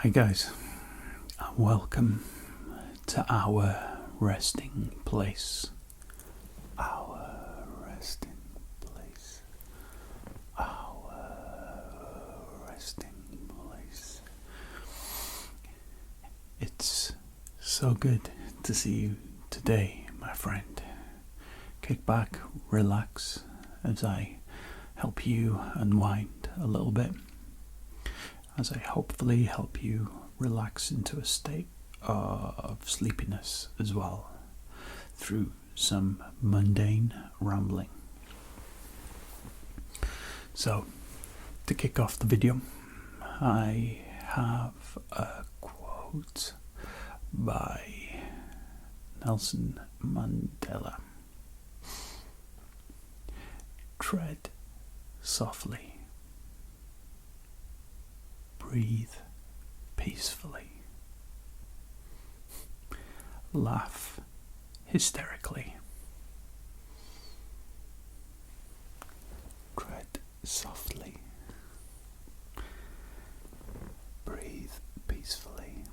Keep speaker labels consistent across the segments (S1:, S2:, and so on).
S1: Hi guys, and welcome to our resting place. Our resting place. Our resting place. It's so good to see you today, my friend. Kick back, relax as I help you unwind a little bit, as I hopefully help you relax into a state of sleepiness as well through some mundane rambling. So, to kick off the video, I have a quote by Nelson Mandela. Tread softly. Breathe peacefully. Laugh hysterically. Tread softly. Breathe peacefully.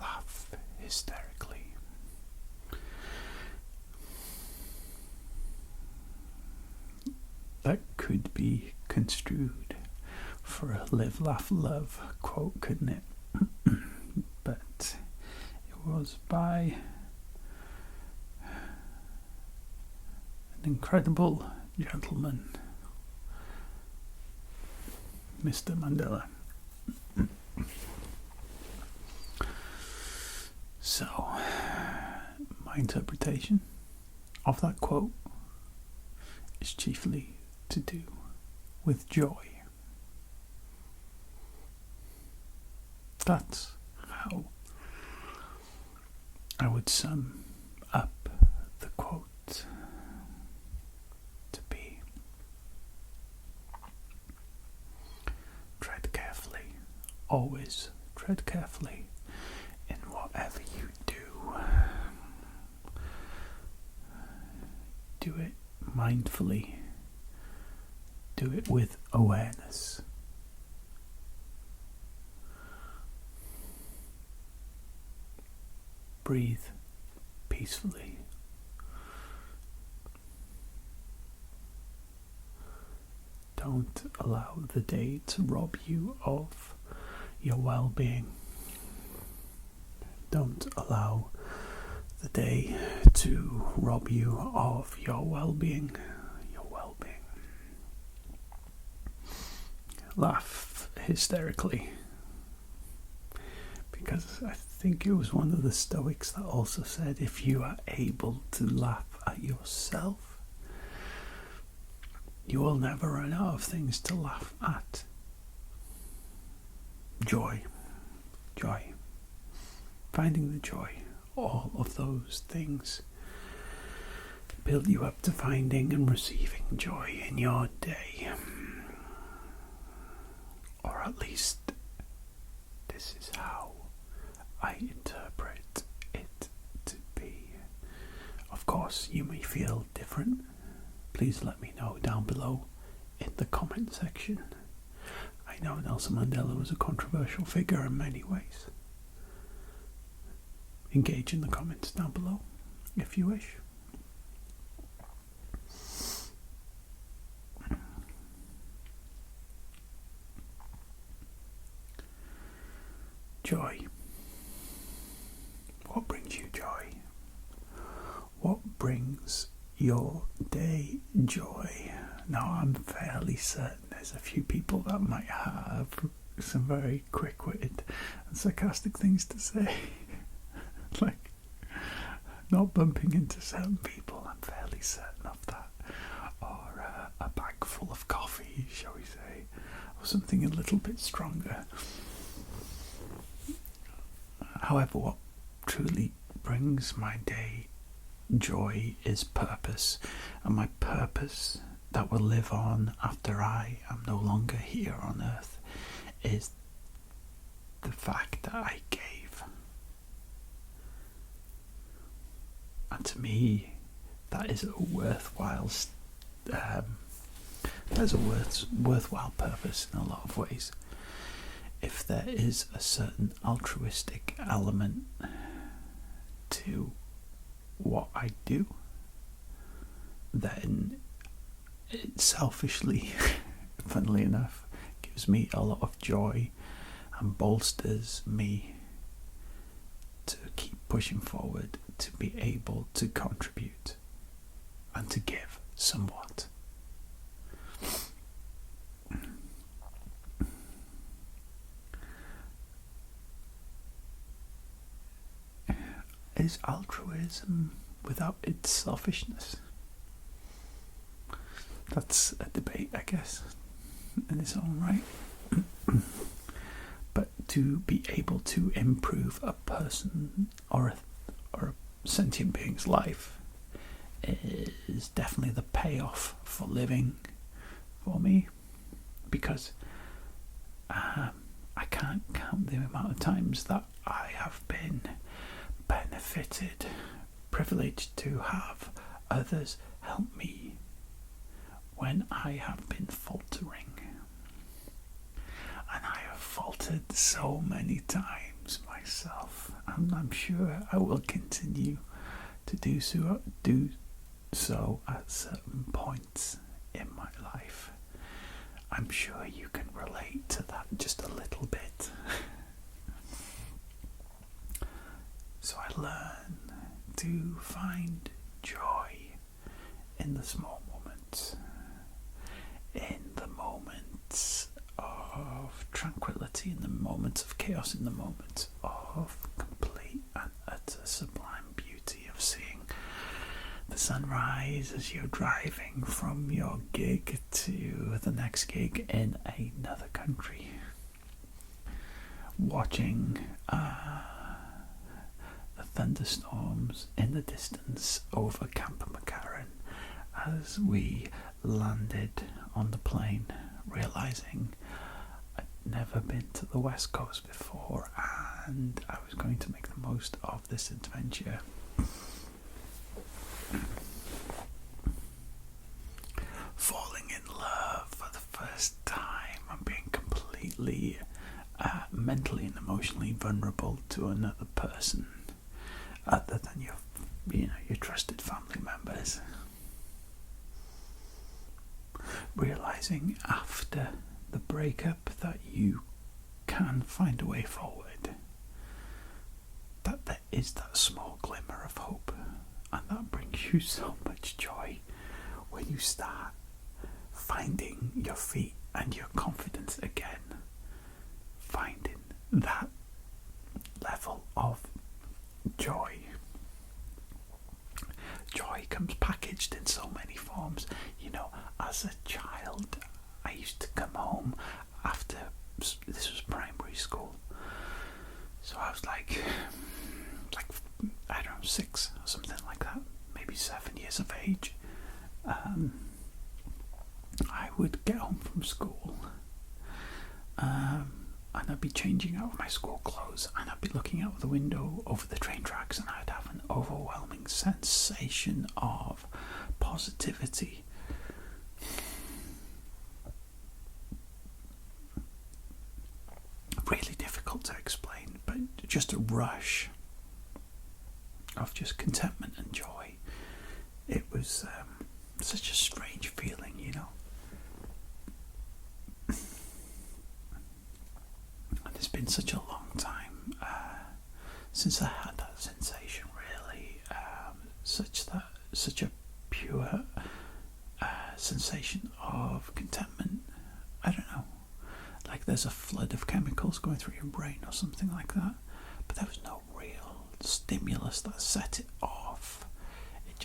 S1: Laugh hysterically. That could be construed for a live, laugh, love quote, couldn't it? But it was by an incredible gentleman, Mr. Mandela. So, my interpretation of that quote is chiefly to do with joy. That's how I would sum up the quote to be. Tread carefully, always tread carefully in whatever you do. Do it mindfully, do it with awareness. Breathe peacefully. Don't allow the day to rob you of your well-being. Don't allow the day to rob you of your well-being. Your well-being. Laugh hysterically. Because I think it was one of the Stoics that also said, if you are able to laugh at yourself, you will never run out of things to laugh at. Joy. Joy. Finding the joy. All of those things build you up to finding and receiving joy in your day. Or at least this is how I interpret it to be. Of course, you may feel different. Please let me know down below in the comment section. I know Nelson Mandela was a controversial figure in many ways. Engage in the comments down below if you wish. Joy. What brings you joy? What brings your day joy? Now, I'm fairly certain there's a few people that might have some very quick-witted and sarcastic things to say. Like, not bumping into certain people, I'm fairly certain of that. Or a bag full of coffee, shall we say, or something a little bit stronger. However, what truly brings my day joy is purpose, and my purpose that will live on after I am no longer here on earth is the fact that I gave. And to me, that is a worthwhile worthwhile purpose in a lot of ways. if there is a certain altruistic element to what I do, then it selfishly, funnily enough, gives me a lot of joy and bolsters me to keep pushing forward, to be able to contribute and to give somewhat. Is altruism without its selfishness? That's a debate, I guess, in its own right. But to be able to improve a person or a sentient being's life is definitely the payoff for living for me, because I can't count the amount of times that I have been benefited, privileged to have others help me when I have been faltering. And I have faltered so many times myself, and I'm sure I will continue to do so at certain points in my life. I'm sure you can relate to that just a little bit. So I learn to find joy in the small moments, in the moments of tranquility, in the moments of chaos, in the moments of complete and utter sublime beauty of seeing the sunrise as you're driving from your gig to the next gig in another country, watching the thunderstorms in the distance over Camp McCarran as we landed on the plane, realising I'd never been to the West Coast before and I was going to make the most of this adventure. Falling in love for the first time and being completely mentally and emotionally vulnerable to another person other than your trusted family members. Realising after the breakup that you can find a way forward, that there is that small glimmer of hope, and that brings you so much joy when you start finding your feet and your confidence again, finding that level of joy. Joy comes packaged in so many forms. As a child, I used to come home after, this was primary school, so I was like I don't know, 6 or something like that, maybe 7 years of age. I would get home from school, and I'd be changing out of my school clothes, and I'd be looking out the window over the train tracks, and I'd have an overwhelming sensation of positivity. Really difficult to explain, but just a rush of just contentment and joy. It was such a strange feeling, And it's been such a long time since I had that sensation, really. Such a pure sensation of contentment. I don't know, like there's a flood of chemicals going through your brain or something like that, but there was no real stimulus that set it off. It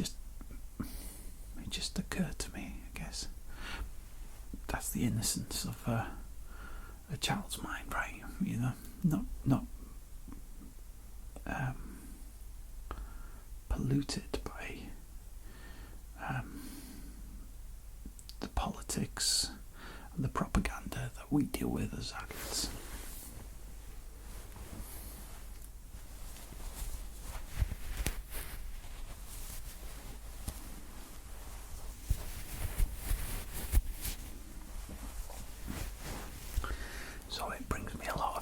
S1: just occurred to me, I guess. That's the innocence of a child's mind, right? Not polluted by the politics and the propaganda that we deal with as adults. So it brings me a lot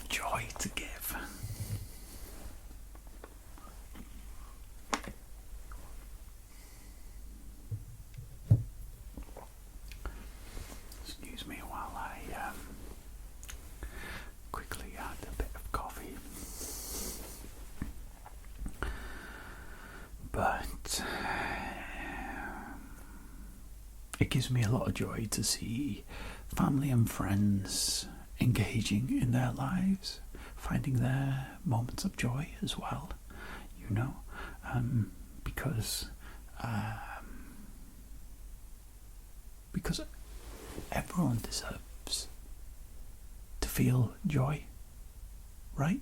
S1: it gives me a lot of joy to see family and friends engaging in their lives, finding their moments of joy as well, you know, because everyone deserves to feel joy, right?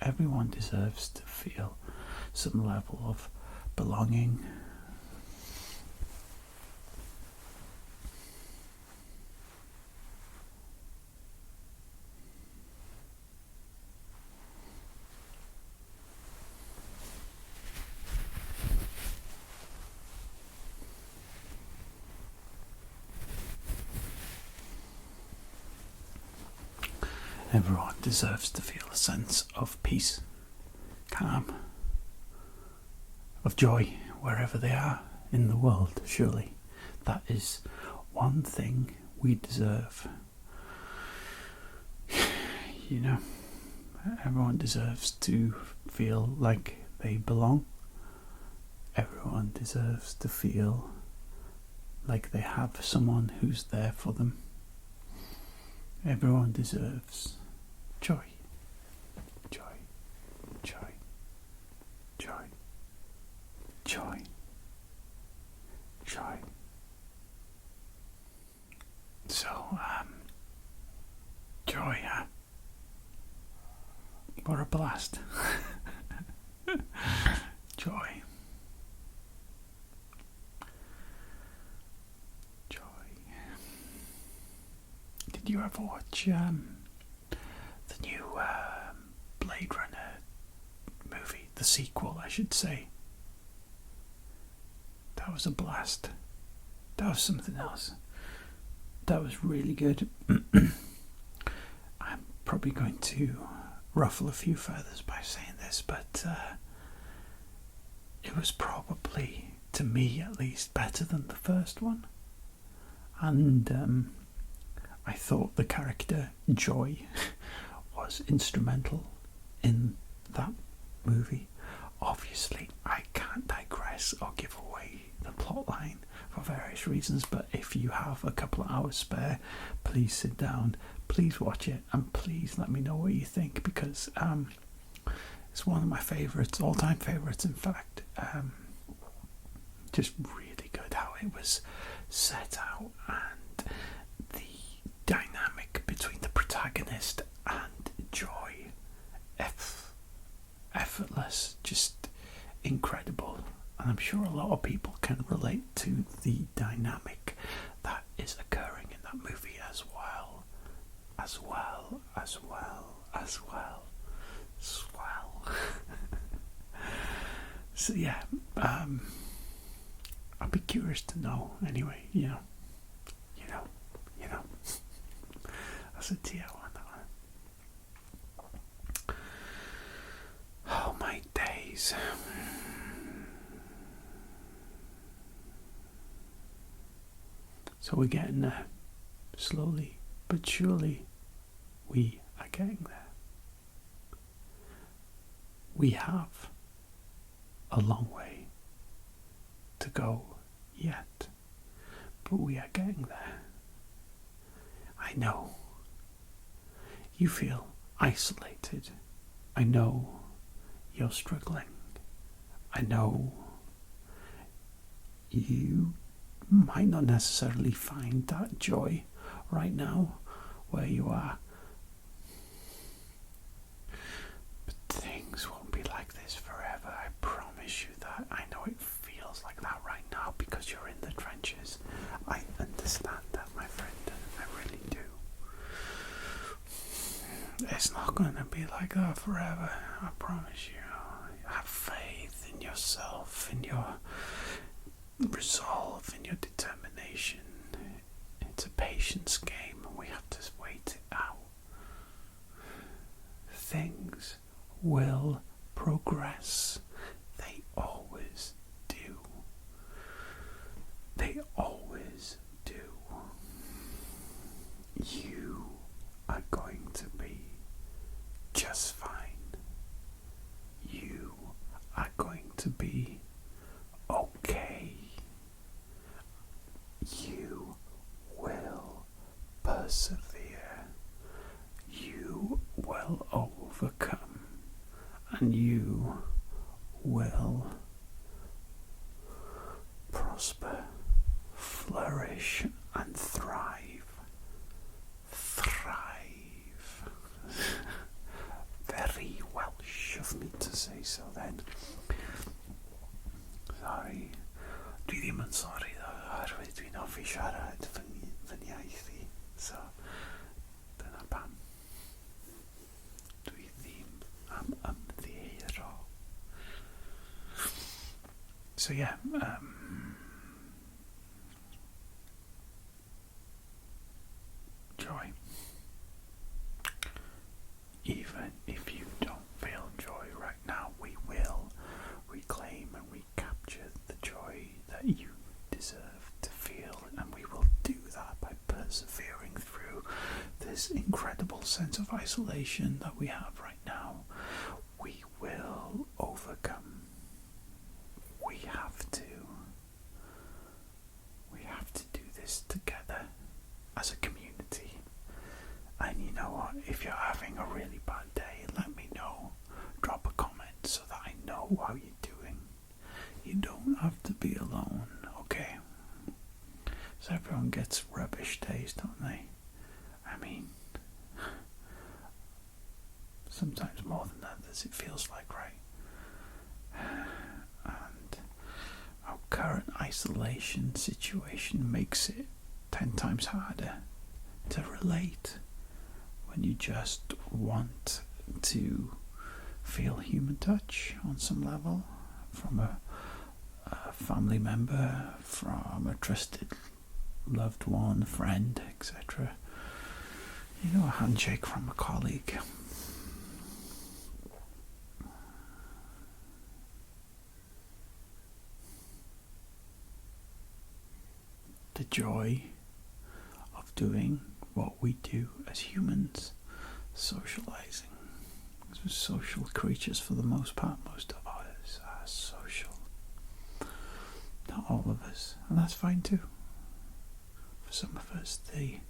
S1: Everyone deserves to feel some level of belonging. Everyone deserves to feel a sense of peace, calm, of joy wherever they are in the world, surely. That is one thing we deserve. You know, everyone deserves to feel like they belong. Everyone deserves to feel like they have someone who's there for them. Everyone deserves joy, joy, joy, joy, joy, joy. So, joy, huh? What a blast. Joy. Joy. Did you ever watch the new Blade Runner movie? The sequel, I should say. That was a blast. That was something else. That was really good. I'm probably going to ruffle a few feathers by saying this, but it was probably, to me at least, better than the first one. And I thought the character Joy was instrumental in that movie. Obviously, I can't digress or give away the plot line for various reasons, but if you have a couple of hours spare, please sit down, please watch it, and please let me know what you think, because it's one of my favourites, all-time favourites in fact. Just really good how it was set out, and the dynamic between the protagonist and Joy, effortless, just incredible. And I'm sure a lot of people can relate to the dynamic that is occurring in that movie as well. So yeah, I'd be curious to know anyway, you know. That's a TO on that one. Oh my days. So we're getting there. Slowly but surely we are getting there. We have a long way to go yet, but we are getting there. I know you feel isolated. I know you're struggling. I know you might not necessarily find that joy right now where you are. But things won't be like this forever. I promise you that. I know it feels like that right now because you're in the trenches. I understand that, my friend. I really do. It's not going to be like that forever. I promise you. Have faith in yourself, in your resolve, in your determination. It's a patience game and we have to wait it out. Things will progress. They always do. They always do. You are going to be just fine. You are going to be okay. and you will prosper, flourish, and thrive. Thrive. Very Welsh of me to say so then. Sorry. Dwi ddim yn sori ddo, oherwydd dwi'n hoffi siarad fy iaith i. So, dyna pam. Dwi ddim am ymddiheuro. So yeah, joy. Even if you don't feel joy right now, we will reclaim and recapture the joy that you deserve to feel, and we will do that by persevering through this incredible sense of isolation that we have right now. We will overcome. We have to do this together as a community. And you know what, if you're having a really bad day, let me know. Drop a comment so that I know how you're doing. You don't have to be alone, okay? So everyone gets rubbish days, don't they? I mean, sometimes more than others, it feels like, right? And our current isolation situation makes it 10 times harder to relate when you just want to feel human touch on some level from a family member, from a trusted loved one, friend, etc. You know, a handshake from a colleague. The joy of doing what we do as humans, socializing. Because we're social creatures for the most part. Most of us are social. Not all of us, and that's fine too. For some of us, the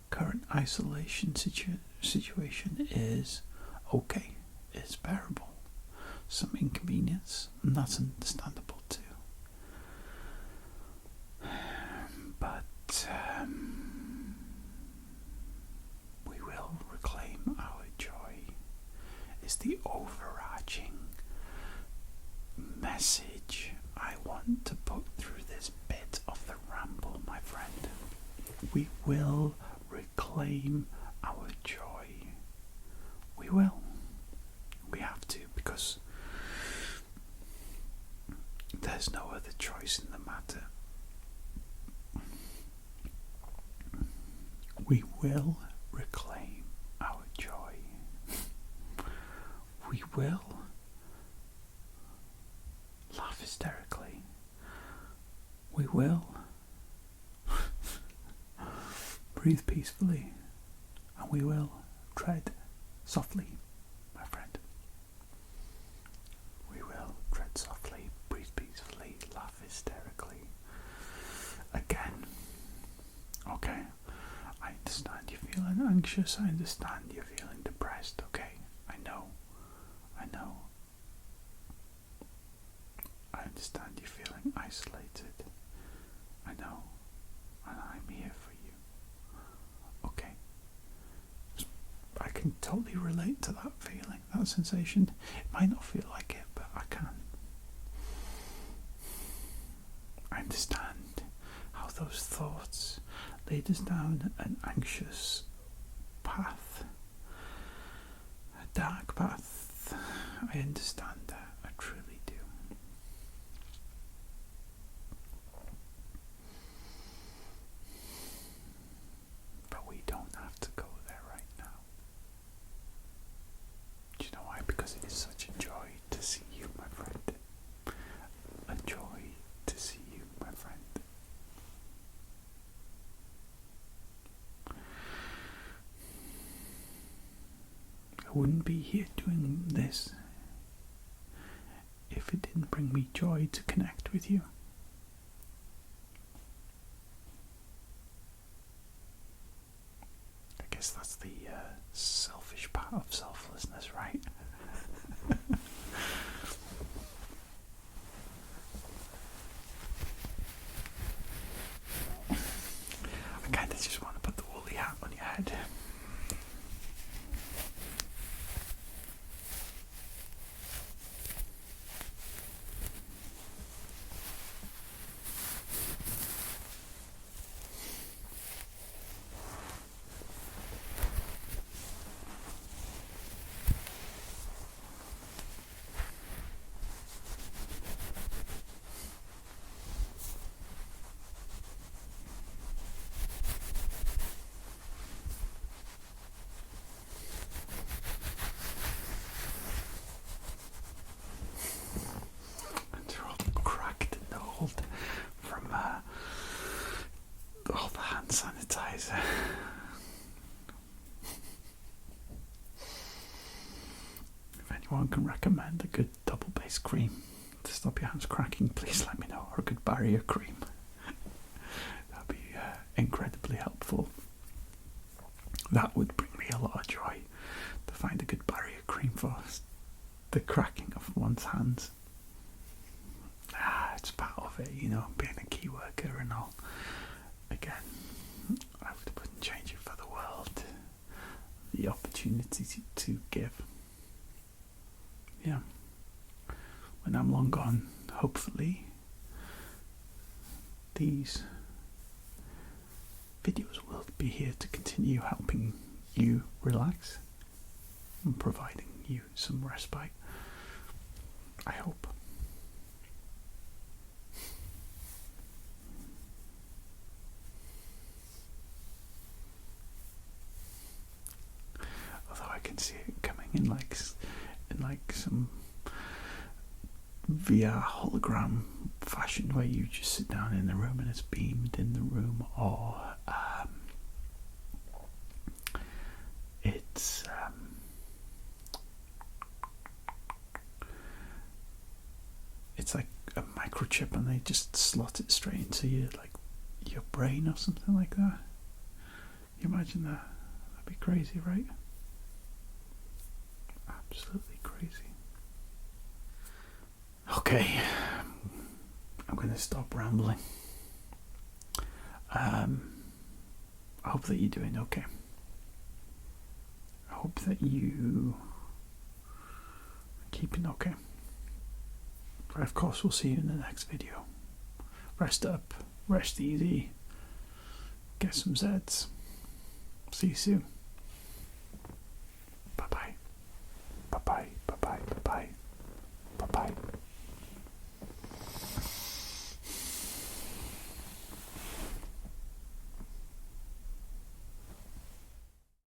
S1: current isolation situation is okay. It's bearable. Some inconvenience, and that's understandable too. But we will reclaim our joy. Is the overarching message I want to put through this bit of the ramble, my friend. We will reclaim our joy. We will. We have to, because there's no other choice in the matter. We will reclaim our joy. We will laugh hysterically. We will breathe peacefully. And we will tread softly, my friend. We will tread softly, breathe peacefully, laugh hysterically. Again. Okay. I understand you're feeling anxious. I understand you're feeling depressed. Okay. I know. I understand you're feeling isolated. I know. And I'm here for you. Okay. I can totally relate to that feeling, that sensation. It might not feel like it, but I can. I understand how those thoughts lead us down an anxious path, a dark path. I understand that, I truly do. But we don't have to go there right now. Do you know why? Because it is such a joy to see you, my friend. A joy to see you, my friend. I wouldn't be here doing this if it didn't bring me joy to connect with you. I guess that's the selfish part of selflessness, right? anyone can recommend a good double base cream to stop your hands cracking, please let me know, or a good barrier cream. That'd be incredibly helpful. That would bring me a lot of joy to find a good barrier cream for the cracking of one's hands. It's part of it, you know, being a key worker and all. Again, I wouldn't change it for the world. The opportunity to give. Yeah. When I'm long gone, hopefully, these videos will be here to continue helping you relax and providing you some respite. I hope. Although I can see it coming in like some VR hologram fashion, where you just sit down in the room and it's beamed in the room, or it's like a microchip and they just slot it straight into your brain or something like that. Can you imagine that? That'd be crazy, right? Absolutely crazy. Okay, I'm going to stop rambling. I hope that you're doing okay. I hope that you are keeping okay. But of course, we'll see you in the next video. Rest up, rest easy, get some Zeds. See you soon.